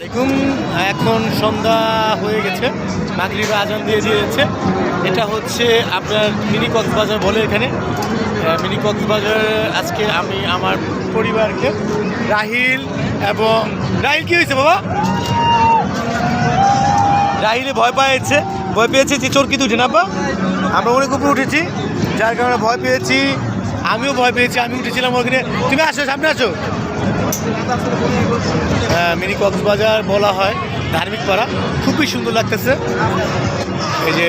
দেখুন এখন সন্ধ্যা হয়ে গেছে, মাগরিবে আজান দিয়ে দিয়েছে। এটা হচ্ছে আপনার মিনি কক্সবাজার বলে এখানে। মিনি কক্সবাজার আজকে আমি আমার পরিবারকে রাহিল এবং রাহিল কি হয়েছে বাবা? রাহিলে ভয় পেয়েছে যে চোরকি উঠে না বা আমরা অনেক উপরে উঠেছি, যার কারণে ভয় পেয়েছি। আমিও ভয় পেয়েছি, আমি উঠেছিলাম ওখানে। তুমি আসো, সামনে আসো। মিনি কক্সবাজার বলা হয় ধার্মিক পাড়া, খুবই সুন্দর লাগতেছে। এই যে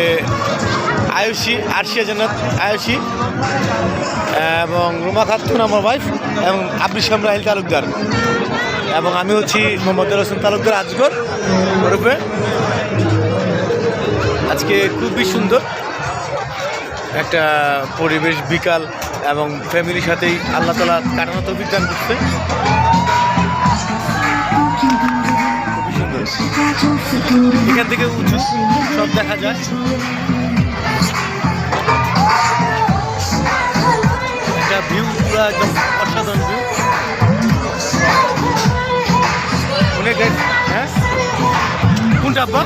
আরশিয়া জান্নাত আয়ুষী এবং রুমা খাতুন আমার ওয়াইফ, এবং আব্দুল ইসলাম রাহিল তালুকদার, এবং আমি হচ্ছি মোহাম্মদ হোসেন তালুকদার আজগর ওরফে। আজকে খুবই সুন্দর একটা পরিবেশ, বিকাল এবং ফ্যামিলির সাথেই আল্লাহ তাআলা কাটানো তৌফিক দান করছে। খুবই সুন্দর, এখান থেকে উঁচু সব দেখা যায়। একটা ভিউ পুরো একদম অসাধারণ ভিউ। অনেক হ্যাঁ, কোনটা আব্বা?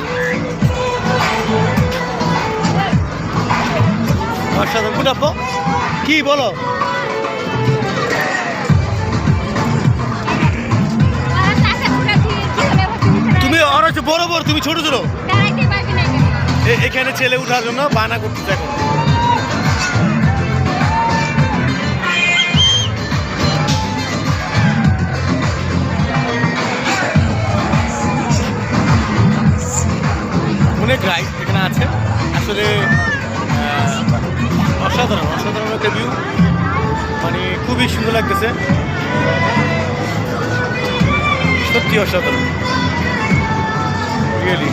অসাধারণ, কোনটা আব্বা? কি বলো? তুমি আর হচ্ছে বড় বড়, তুমি ছোট ছোট। এখানে ছেলে উঠার জন্য বানা করতেছে এখন। অনেক রাইড এখানে আছে, আসলে অসাধারণ একটা ভিউ, মানে খুবই সুন্দর লাগতেছে, সত্যি অসাধারণ রিয়েলি।